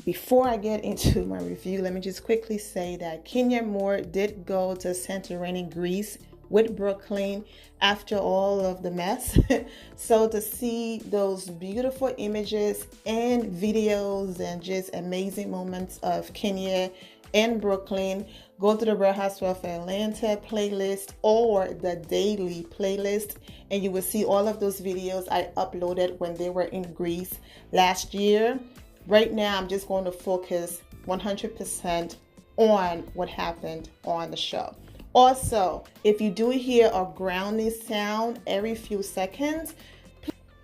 Before I get into my review, let me just quickly say that Kenya Moore did go to Santorini, Greece with Brooklyn after all of the mess. So to see those beautiful images and videos and just amazing moments of Kenya and Brooklyn, go to the Real Housewives of Atlanta playlist or the daily playlist, and you will see all of those videos I uploaded when they were in Greece last year. Right now, I'm just going to focus 100% on what happened on the show. Also, if you do hear a grounding sound every few seconds,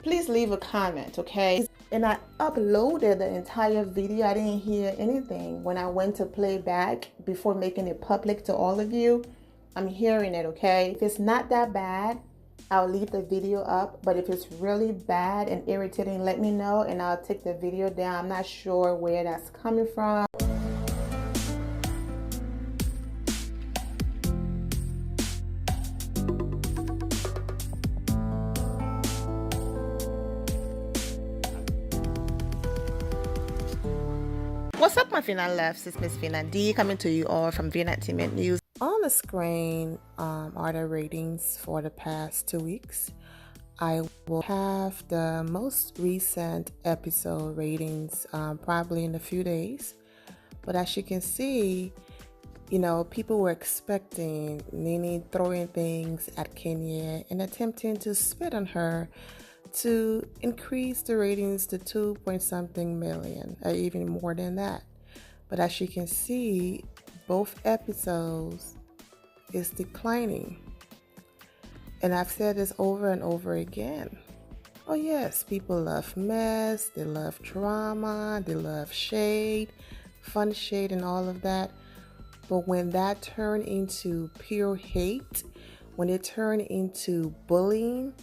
please leave a comment, okay? And I uploaded the entire video. I didn't hear anything. When I went to play back before making it public to all of you, I'm hearing it, okay? If it's not that bad, I'll leave the video up, but if it's really bad and irritating, let me know and I'll take the video down. I'm not sure where that's coming from. What's up, my Fina Lefts? It's Miss Fina D coming to you all from Fina Entertainment News. On the screen are the ratings for the past 2 weeks. I will have the most recent episode ratings probably in a few days. But as you can see, you know, people were expecting Nene throwing things at Kenya and attempting to spit on her to increase the ratings to 2 point something million, or even more than that. But as you can see, both episodes is declining. And I've said this over and over again. Oh yes, people love mess, they love drama, they love shade, fun shade and all of that. But when that turn into pure hate, when it turn into bullying,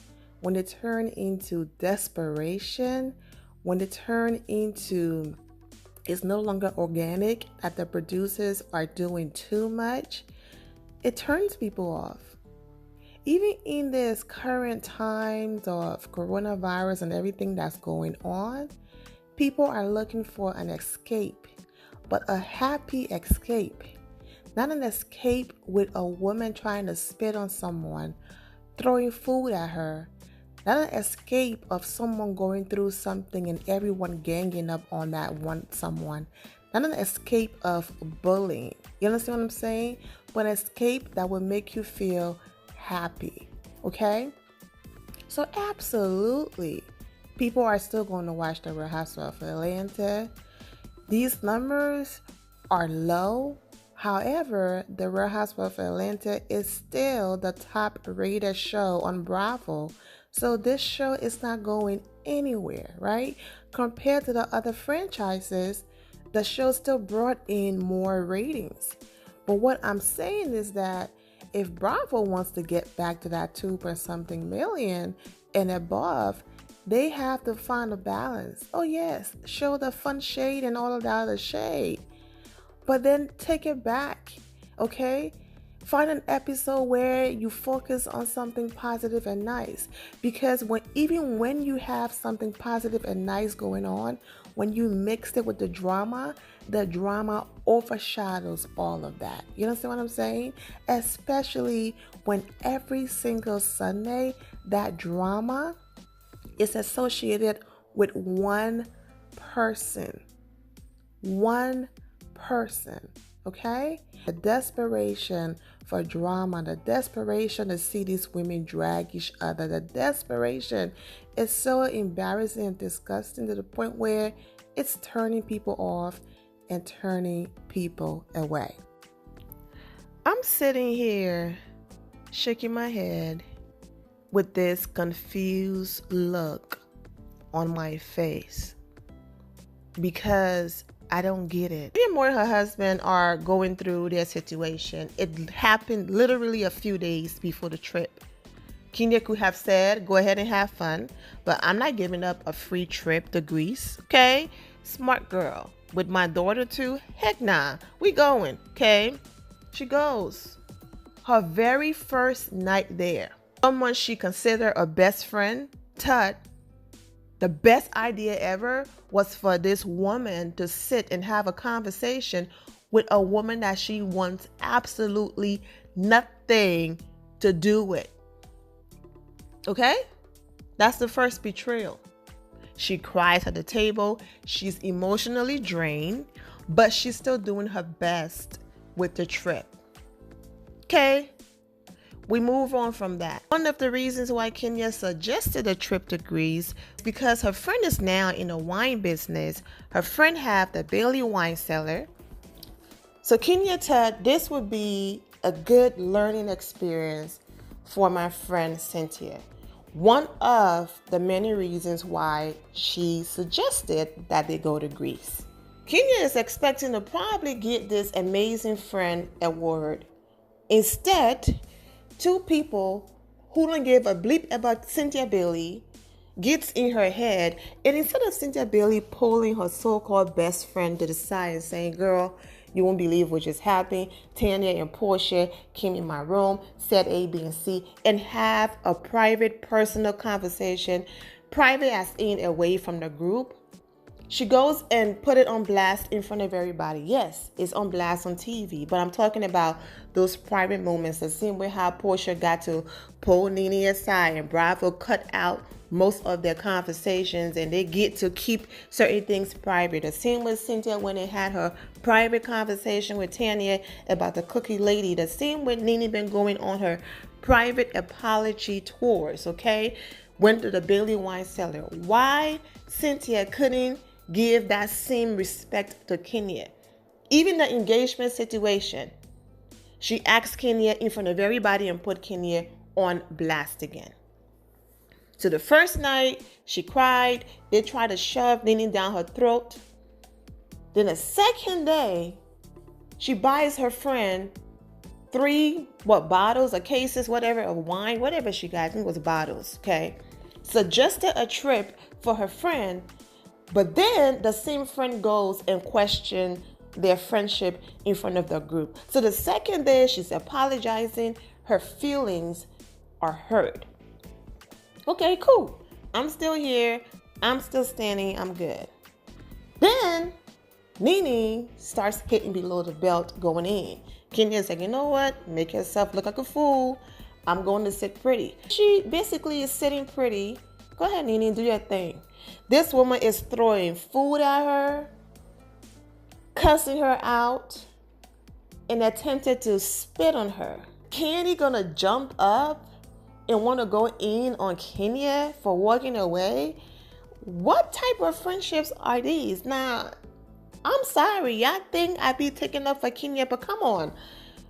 when it turn into desperation, when it turn into it's no longer organic, that the producers are doing too much, it turns people off. Even in this current times of coronavirus and everything that's going on, people are looking for an escape, but a happy escape. Not an escape with a woman trying to spit on someone, throwing food at her. Not an escape of someone going through something and everyone ganging up on that one someone. Not an escape of bullying. You understand what I'm saying? But an escape that will make you feel happy. Okay? So absolutely, people are still going to watch the Real Housewives of Atlanta. These numbers are low. However, the Real Housewives of Atlanta is still the top rated show on Bravo. So this show is not going anywhere, right? Compared to the other franchises, the show still brought in more ratings. But what I'm saying is that if Bravo wants to get back to that 2 point something million and above, they have to find a balance. Oh yes, show the fun shade and all of that other shade. But then take it back, okay? Find an episode where you focus on something positive and nice. Because even when you have something positive and nice going on, when you mix it with the drama overshadows all of that. You understand what I'm saying? Especially when every single Sunday, that drama is associated with one person. One person. Okay? The desperation for drama, the desperation to see these women drag each other, the desperation is so embarrassing and disgusting to the point where it's turning people off and turning people away. I'm sitting here shaking my head with this confused look on my face because I don't get it. Kenya Moore and her husband are going through their situation. It happened literally a few days before the trip. Kenya could have said, go ahead and have fun, but I'm not giving up a free trip to Greece, okay? Smart girl. With my daughter too? Heck nah, we going, okay? She goes. Her very first night there, someone she considered a best friend, Tut, The best idea ever was for this woman to sit and have a conversation with a woman that she wants absolutely nothing to do with. Okay? That's the first betrayal. She cries at the table. She's emotionally drained, but she's still doing her best with the trip. Okay? We move on from that. One of the reasons why QueenYa suggested a trip to Greece is because her friend is now in the wine business. Her friend have the Bailey wine cellar. So QueenYa thought this would be a good learning experience for my friend Cynthia. One of the many reasons why she suggested that they go to Greece. QueenYa is expecting to probably get this amazing friend award. Instead, two people who don't give a bleep about Cynthia Bailey gets in her head, and instead of Cynthia Bailey pulling her so-called best friend to the side and saying, girl, you won't believe what just happened. Tanya and Portia came in my room, said A, B, and C, and have a private, personal conversation, private as in away from the group. She goes and put it on blast in front of everybody. Yes, it's on blast on TV, but I'm talking about those private moments. The same way how Portia got to pull Nene aside and Bravo cut out most of their conversations and they get to keep certain things private. The same with Cynthia when it had her private conversation with Tanya about the cookie lady. The same with Nene been going on her private apology tours, okay? Went to the Bailey wine cellar. Why Cynthia couldn't give that same respect to QueenYa? Even the engagement situation, she asked QueenYa in front of everybody and put QueenYa on blast again. So the first night, she cried. They tried to shove Nene down her throat. Then the second day, she buys her friend 3 bottles or cases, whatever, of wine, whatever she got. I think it was bottles, okay? Suggested a trip for her friend, but then the same friend goes and questions their friendship in front of the group. So the second day, she's apologizing. Her feelings are hurt. Okay, cool. I'm still here. I'm still standing. I'm good. Then Nene starts hitting below the belt going in. QueenYa's like, you know what? Make yourself look like a fool. I'm going to sit pretty. She basically is sitting pretty. Go ahead, Nene, do your thing. This woman is throwing food at her, cussing her out, and attempted to spit on her. Candy gonna jump up and want to go in on QueenYa for walking away? What type of friendships are these? Now, I'm sorry, y'all think I be taking up for QueenYa, but come on.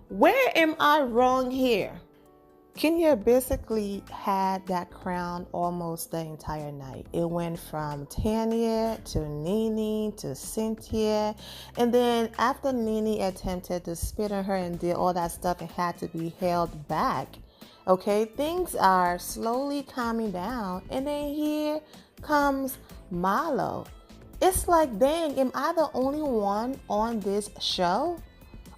Where am I wrong here? QueenYa basically had that crown almost the entire night. It went from Tanya to Nene to Cynthia. And then after Nene attempted to spit on her and did all that stuff, it had to be held back. Okay, things are slowly calming down. And then here comes Marlo. It's like, dang, am I the only one on this show?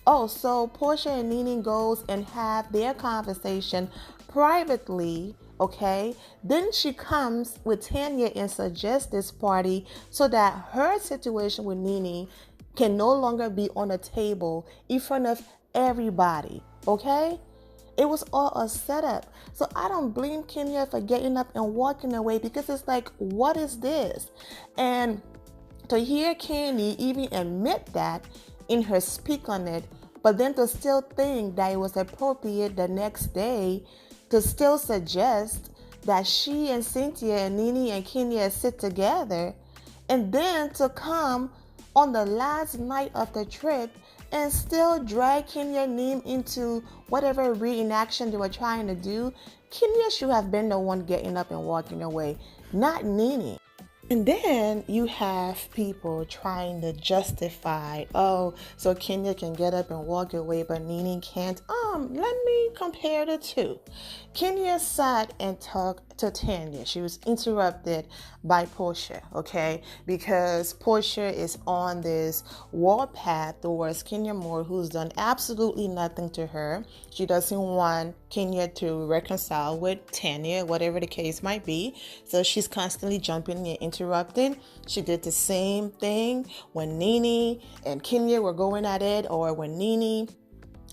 Oh, so Portia and Nene goes and have their conversation privately, okay? Then she comes with Tanya and suggests this party so that her situation with Nene can no longer be on the table in front of everybody, okay? It was all a setup. So I don't blame QueenYa for getting up and walking away, because it's like, what is this? And to hear Candy even admit that in her speak on it, but then to still think that it was appropriate the next day to still suggest that she and Cynthia and Nene and QueenYa sit together, and then to come on the last night of the trip and still drag QueenYa's name into whatever reenaction they were trying to do. QueenYa should have been the one getting up and walking away, not Nene. And then you have people trying to justify, oh, so QueenYa can get up and walk away, but Nene can't. Oh, let me compare the two. QueenYa sat and talked to Tanya. She was interrupted by Portia, okay? Because Portia is on this warpath towards Kenya Moore, who's done absolutely nothing to her. She doesn't want QueenYa to reconcile with Tanya, whatever the case might be. So she's constantly jumping and interrupting. She did the same thing when Nene and QueenYa were going at it, or when Nene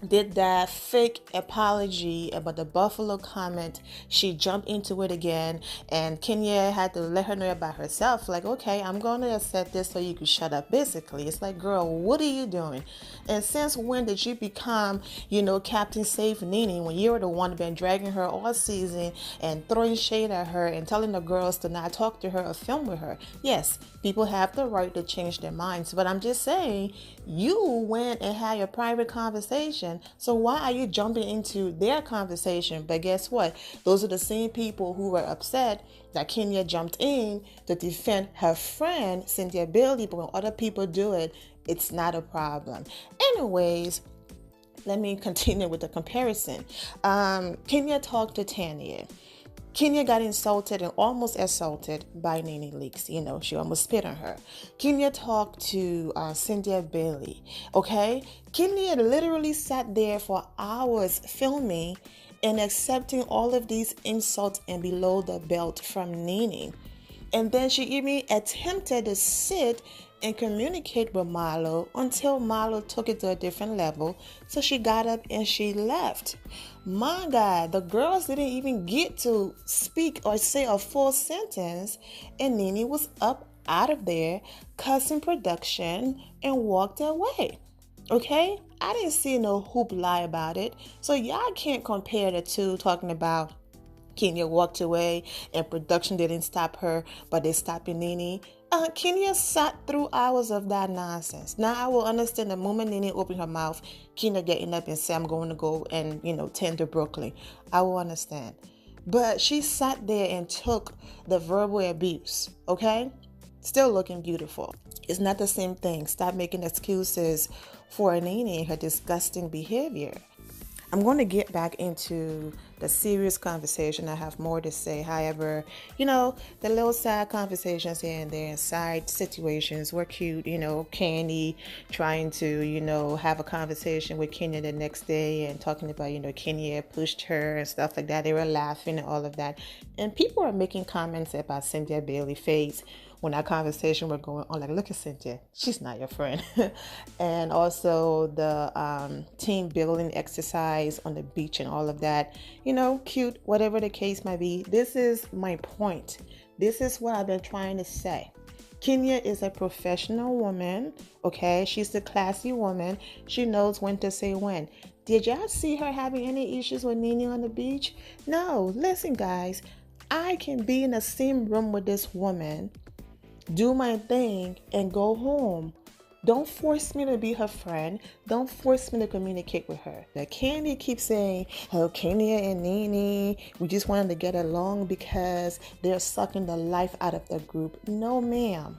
did that fake apology about the Buffalo comment. She jumped into it again, and QueenYa had to let her know about herself. Like, okay, I'm going to accept this so you can shut up, basically. It's like, girl, what are you doing? And since when did you become, Captain Save Nene, when you were the one been dragging her all season and throwing shade at her and telling the girls to not talk to her or film with her? Yes, people have the right to change their minds, but I'm just saying, you went and had your private conversation. So why are you jumping into their conversation? But guess what? Those are the same people who were upset that QueenYa jumped in to defend her friend, Cynthia Bailey. But when other people do it, it's not a problem. Anyways, let me continue with the comparison. QueenYa talked to Tanya. QueenYa got insulted and almost assaulted by Nene Leakes. She almost spit on her. QueenYa talked to Cynthia Bailey. Okay? QueenYa literally sat there for hours filming and accepting all of these insults and below the belt from Nene. And then she even attempted to sit and communicate with Marlo until Marlo took it to a different level. So she got up and she left. My God, the girls didn't even get to speak or say a full sentence, and Nene was up out of there, cussing production, and walked away. Okay? I didn't see no hoopla about it. So y'all can't compare the two, talking about QueenYa walked away and production didn't stop her, but they stopped Nene. QueenYa sat through hours of that nonsense. Now I will understand the moment Nene opened her mouth, QueenYa getting up and say, I'm going to go and, tend to Brooklyn. I will understand. But she sat there and took the verbal abuse, okay? Still looking beautiful. It's not the same thing. Stop making excuses for Nene and her disgusting behavior. I'm going to get back into the serious conversation. I have more to say. However, the little side conversations here and there and side situations were cute. Candy trying to, have a conversation with QueenYa the next day and talking about, QueenYa pushed her and stuff like that. They were laughing and all of that. And people are making comments about Cynthia Bailey's face when that conversation were going on, like, look at Cynthia, she's not your friend. And also the team building exercise on the beach and all of that, cute, whatever the case might be. This is my point. This is what I've been trying to say. QueenYa is a professional woman, okay? She's a classy woman. She knows when to say when. Did y'all see her having any issues with Nene on the beach? No. Listen, guys, I can be in the same room with this woman, do my thing, and go home. Don't force me to be her friend. Don't force me to communicate with her. The Candy keeps saying, oh, QueenYa and Nene, we just wanted to get along because they're sucking the life out of the group. No, ma'am.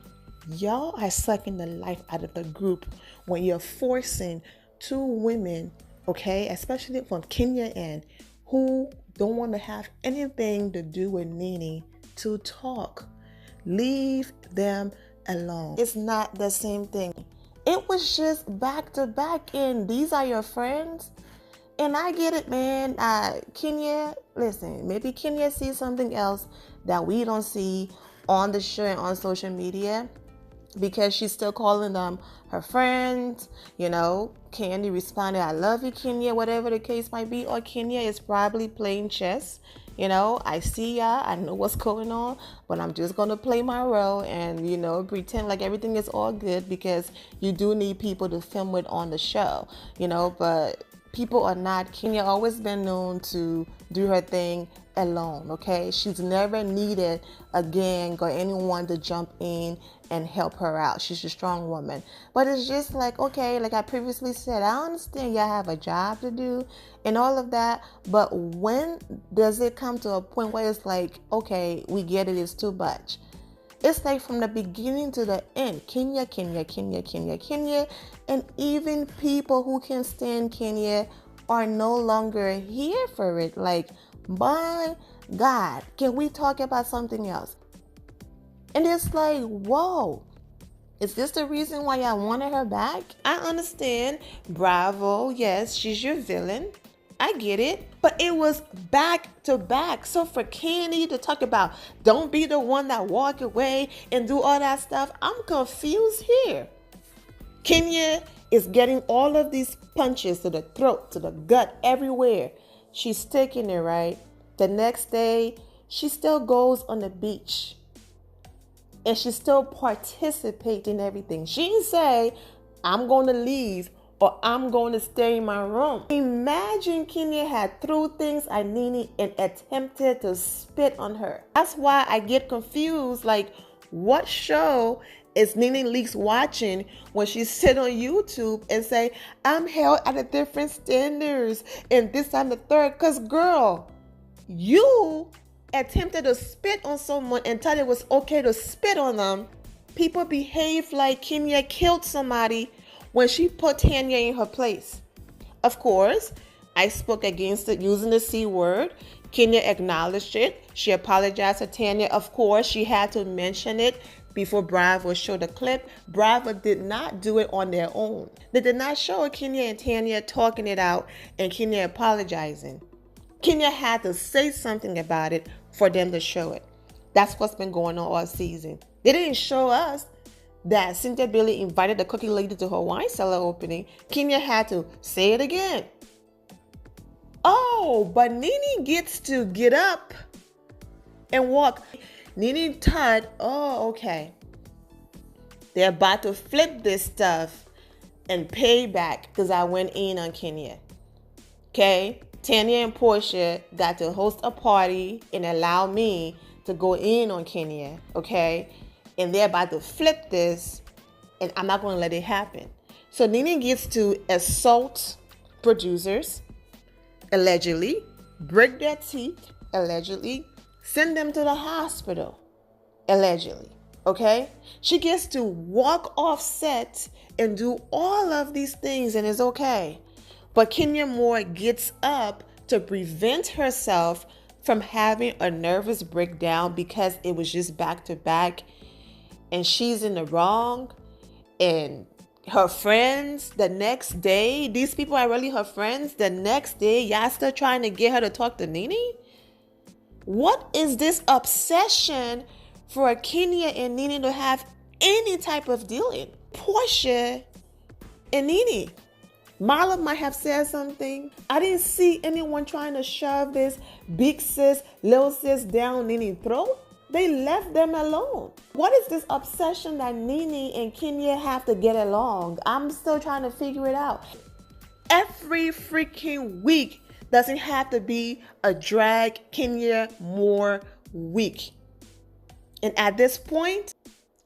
Y'all are sucking the life out of the group when you're forcing two women, okay, especially from QueenYa end, who don't want to have anything to do with Nene, to talk. Leave them alone. It's not the same thing. It was just back to back, and these are your friends. And I get it, man. QueenYa, listen, maybe QueenYa sees something else that we don't see on the show and on social media, because she's still calling them her friends. Candy responded, I love you, QueenYa, whatever the case might be. Or QueenYa is probably playing chess. I see y'all, I know what's going on, but I'm just going to play my role and, pretend like everything is all good, because you do need people to film with on the show, but people are not. QueenYa always been known to do her thing alone, okay? She's never needed a gang or anyone to jump in and help her out. She's a strong woman. But it's just like, okay, like I previously said, I understand y'all have a job to do and all of that, but when does it come to a point where it's like, okay, we get it, it's too much? It's like from the beginning to the end, QueenYa, and even people who can stand QueenYa are no longer here for it. Like, my God, can we talk about something else? And it's like, whoa, is this the reason why I wanted her back? I understand. Bravo, yes, she's your villain. I get it. But it was back to back. So for Candy to talk about don't be the one that walk away and do all that stuff, I'm confused here. QueenYa is getting all of these punches to the throat, to the gut, everywhere. She's taking it, right? The next day, she still goes on the beach. And she still participates in everything. She didn't say, I'm going to leave or I'm going to stay in my room. Imagine QueenYa had threw things at Nene and attempted to spit on her. That's why I get confused. Like, what show is Nene Leakes watching when she sit on YouTube and say, I'm held at a different standards and this and the third? Because, girl, you attempted to spit on someone and thought it was okay to spit on them. People behave like QueenYa killed somebody when she put Tanya in her place. Of course, I spoke against it using the C word. QueenYa acknowledged it. She apologized to Tanya. Of course, she had to mention it before Bravo showed the clip. Bravo did not do it on their own. They did not show QueenYa and Tanya talking it out and QueenYa apologizing. QueenYa had to say something about it for them to show it. That's what's been going on all season. They didn't show us that Cynthia Billy invited the cookie lady to her wine cellar opening. QueenYa had to say it again. Oh, but Nene gets to get up and walk. Nene thought, oh, okay, they're about to flip this stuff and pay back because I went in on QueenYa. Okay? Tanya and Portia got to host a party and allow me to go in on QueenYa, okay? And they're about to flip this, and I'm not going to let it happen. So Nene gets to assault producers, allegedly, break their teeth, allegedly, send them to the hospital, allegedly, okay? She gets to walk off set and do all of these things, and it's okay. But QueenYa Moore gets up to prevent herself from having a nervous breakdown because it was just back to back and she's in the wrong. And her friends the next day, these people are really her friends. The next day, y'all still trying to get her to talk to Nene? What is this obsession for QueenYa and Nene to have any type of dealing? Portia and Nene. Marla might have said something. I didn't see anyone trying to shove this big sis, little sis down Nene's throat. They left them alone. What is this obsession that Nene and QueenYa have to get along? I'm still trying to figure it out. Every freaking week doesn't have to be a drag QueenYa Moore week. And at this point,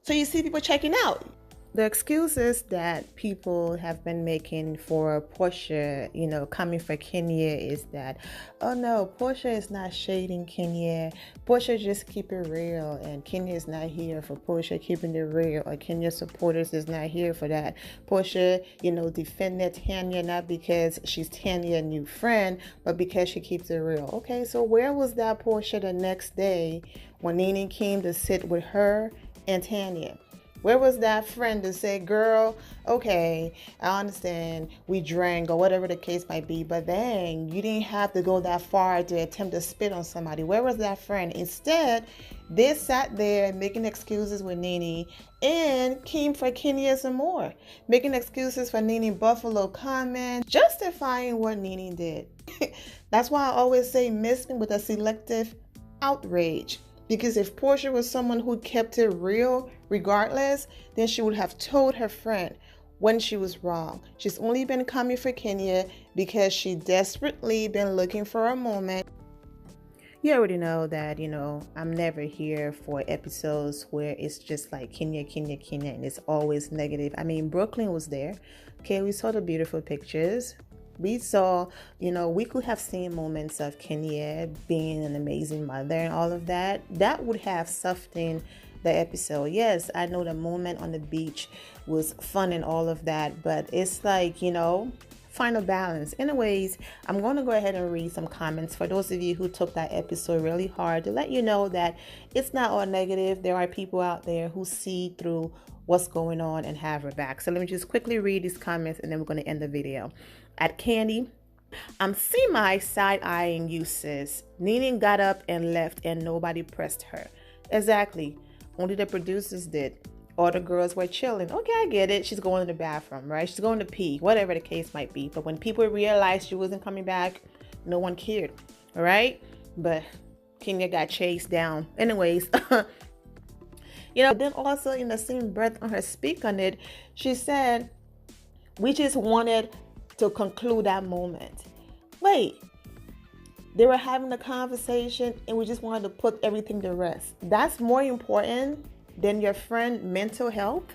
so you see people checking out. The excuses that people have been making for Portia, coming for QueenYa is that, oh no, Portia is not shading QueenYa. Portia just keep it real, and QueenYa is not here for Portia keeping it real, or QueenYa supporters is not here for that. Portia, defended Tanya not because she's Tanya's new friend, but because she keeps it real. Okay, so where was that Portia the next day when Nene came to sit with her and Tanya? Where was that friend to say, girl, okay, I understand we drank or whatever the case might be, but dang, you didn't have to go that far to attempt to spit on somebody. Where was that friend? Instead, they sat there making excuses with Nene and came for QueenYa some more, making excuses for Nene Buffalo comments, justifying what Nene did. That's why I always say miss me with a selective outrage. Because if Portia was someone who kept it real regardless, then she would have told her friend when she was wrong. She's only been coming for QueenYa because she desperately been looking for a moment. You already know that, I'm never here for episodes where it's just like QueenYa, and it's always negative. I mean, Brooklyn was there. Okay, we saw the beautiful pictures. We saw, we could have seen moments of QueenYa being an amazing mother and all of that. That would have softened the episode. Yes, I know the moment on the beach was fun and all of that, but it's like, find a balance. Anyways, I'm going to go ahead and read some comments for those of you who took that episode really hard, to let you know that it's not all negative. There are people out there who see through what's going on and have her back. So let me just quickly read these comments and then we're going to end the video. At Candy, I'm semi side-eyeing you, sis. Nene got up and left and nobody pressed her. Exactly. Only the producers did. All the girls were chilling. Okay, I get it. She's going to the bathroom, right? She's going to pee, whatever the case might be. But when people realized she wasn't coming back, no one cared. All right? But QueenYa got chased down. Anyways, then also in the same breath on her speak on it, she said, we just wanted to conclude that moment. Wait, they were having a conversation and we just wanted to put everything to rest. That's more important than your friend mental health,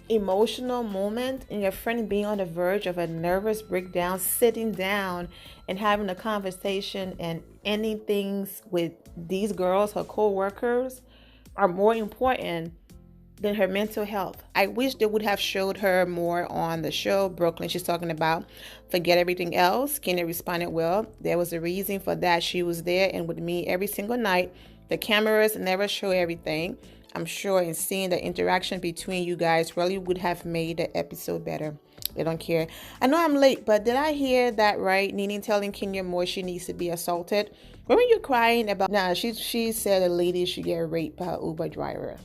emotional moment, and your friend being on the verge of a nervous breakdown, sitting down and having a conversation and ending things with these girls, her co-workers, are more important than her mental health. I wish they would have showed her more on the show. Brooklyn, she's talking about forget everything else. QueenYa responded, well, there was a reason for that. She was there and with me every single night. The cameras never show everything. I'm sure in seeing the interaction between you guys really would have made the episode better. They don't care. I know I'm late, but did I hear that right? Nene telling QueenYa more she needs to be assaulted. When were you crying about? Nah, she said a lady should get raped by an Uber driver.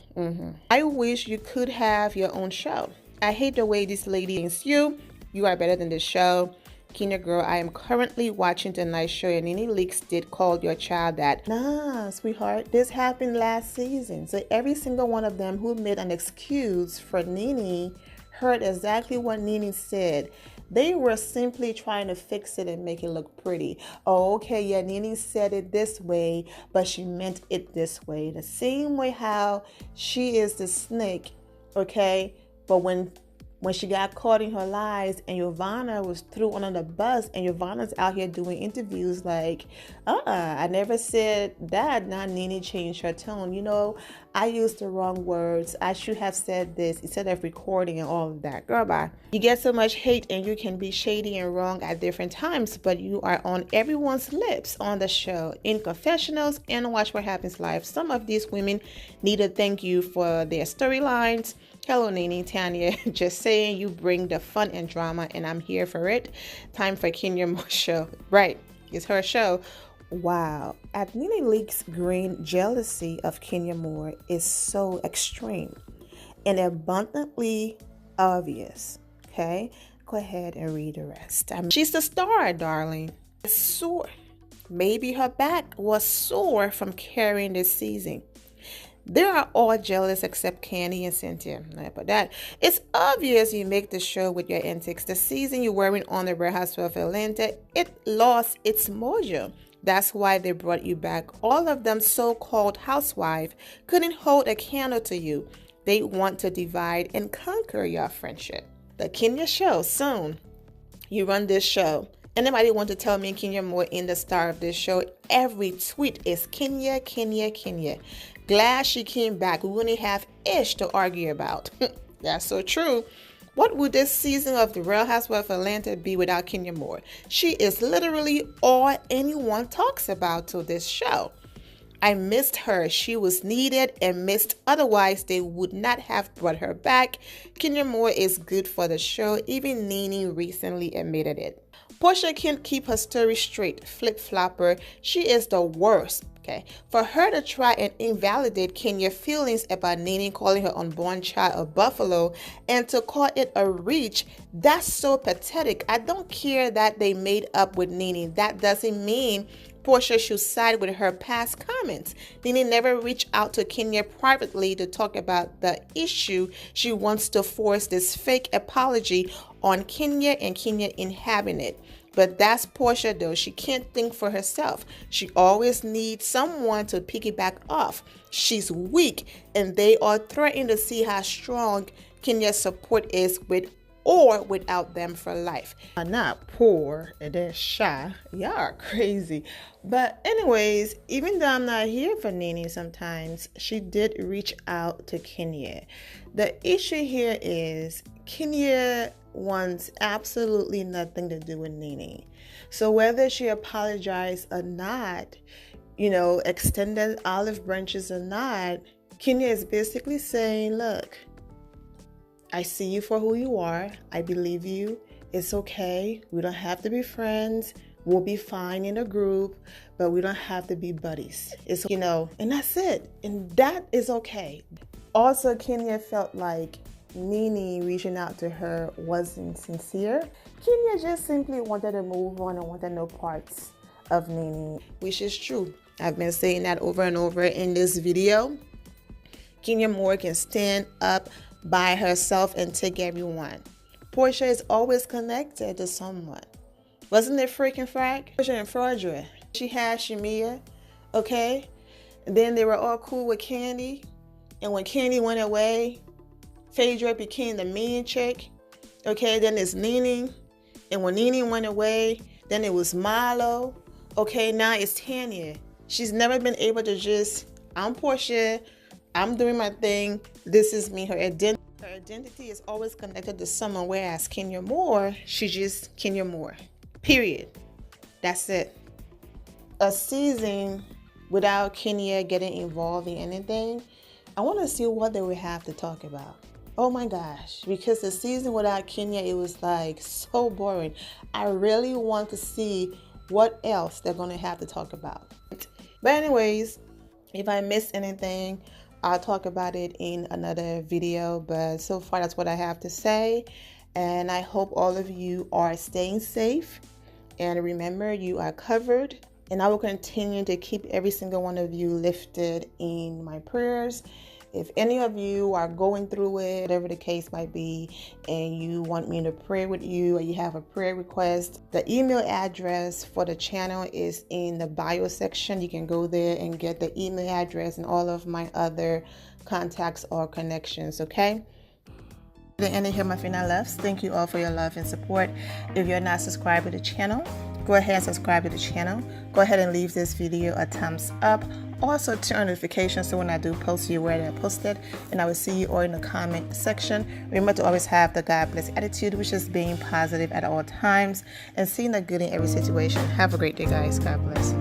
I wish you could have your own show. I hate the way this lady thinks you. You are better than this show. QueenYa girl, I am currently watching tonight's show and Nene Leakes did call your child that. Nah, sweetheart, this happened last season. So every single one of them who made an excuse for Nene heard exactly what Nene said. They were simply trying to fix it and make it look pretty. Oh, okay, yeah, Nene said it this way, but she meant it this way. The same way how she is the snake, okay? But when she got caught in her lies and Yovanna was threw under the bus and Yovanna's out here doing interviews like, I never said that. Now Nene changed her tone. I used the wrong words. I should have said this instead of recording and all of that. Girl, bye. You get so much hate and you can be shady and wrong at different times, but you are on everyone's lips on the show, in confessionals and Watch What Happens Live. Some of these women need to thank you for their storylines. Hello, Nene, Tanya. Just saying, you bring the fun and drama, and I'm here for it. Time for QueenYa more show. Right, it's her show. Wow. At Nene Leakes' green jealousy of QueenYa Moore is so extreme and abundantly obvious. Okay, go ahead and read the rest. She's the star, darling. It's sore. Maybe her back was sore from carrying this season. They are all jealous except Candy and Cynthia. But that it's obvious you make the show with your antics. The season you weren't on the Real Housewives of Atlanta, it lost its mojo. That's why they brought you back. All of them so-called housewives couldn't hold a candle to you. They want to divide and conquer your friendship. The QueenYa show soon. You run this show. Anybody want to tell me QueenYa Moore in the star of this show? Every tweet is QueenYa, QueenYa, QueenYa. Glad she came back. We wouldn't have ish to argue about. That's so true. What would this season of the Real Housewives of Atlanta be without QueenYa Moore? She is literally all anyone talks about to this show. I missed her. She was needed and missed. Otherwise, they would not have brought her back. QueenYa Moore is good for the show. Even Nene recently admitted it. Portia can't keep her story straight. Flip-flopper. She is the worst. Okay. For her to try and invalidate QueenYa's feelings about Nene calling her unborn child a buffalo and to call it a reach, that's so pathetic. I don't care that they made up with Nene. That doesn't mean Portia should side with her past comments. Nene never reached out to QueenYa privately to talk about the issue. She wants to force this fake apology on QueenYa and QueenYa inhabiting it. But that's Portia though. She can't think for herself. She always needs someone to piggyback off. She's weak and they are threatening to see how strong QueenYa's support is with or without them for life. I'm not poor and then shy. Y'all are crazy. But anyways, even though I'm not here for Nene sometimes, she did reach out to QueenYa. The issue here is QueenYa wants absolutely nothing to do with Nene. So whether she apologized or not, extended olive branches or not, QueenYa is basically saying, look, I see you for who you are. I believe you. It's okay. We don't have to be friends. We'll be fine in a group, but we don't have to be buddies. It's, and that's it. And that is okay. Also, QueenYa felt like Nene reaching out to her wasn't sincere. QueenYa just simply wanted to move on and wanted no parts of Nene, which is true. I've been saying that over and over in this video. QueenYa Moore can stand up by herself and take everyone. Portia is always connected to someone. Wasn't it freaking Frag? Portia and Fraudra. She had Shamia, okay? And then they were all cool with Candy. And when Candy went away, Phaedra became the mean chick. Okay, then it's Nene. And when Nene went away, then it was Milo. Okay, now it's Tanya. She's never been able to just, I'm Portia, I'm doing my thing, this is me. Her identity is always connected to someone, whereas QueenYa Moore, she's just QueenYa Moore. Period. That's it. A season without QueenYa getting involved in anything, I want to see what they would have to talk about. Oh my gosh, because the season without QueenYa, it was like so boring. I really want to see what else they're going to have to talk about. But anyways, if I missed anything, I'll talk about it in another video, but so far that's what I have to say. And I hope all of you are staying safe. And remember, you are covered. And I will continue to keep every single one of you lifted in my prayers. If any of you are going through it, whatever the case might be, and you want me to pray with you or you have a prayer request, the email address for the channel is in the bio section. You can go there and get the email address and all of my other contacts or connections, okay? The end of here, my final loves. Thank you all for your love and support. If you're not subscribed to the channel, go ahead and subscribe to the channel. Go ahead and leave this video a thumbs up. Also turn on notifications so when I do post, you're aware that I posted. And I will see you all in the comment section. Remember to always have the God bless attitude, which is being positive at all times and seeing the good in every situation. Have a great day, guys. God bless.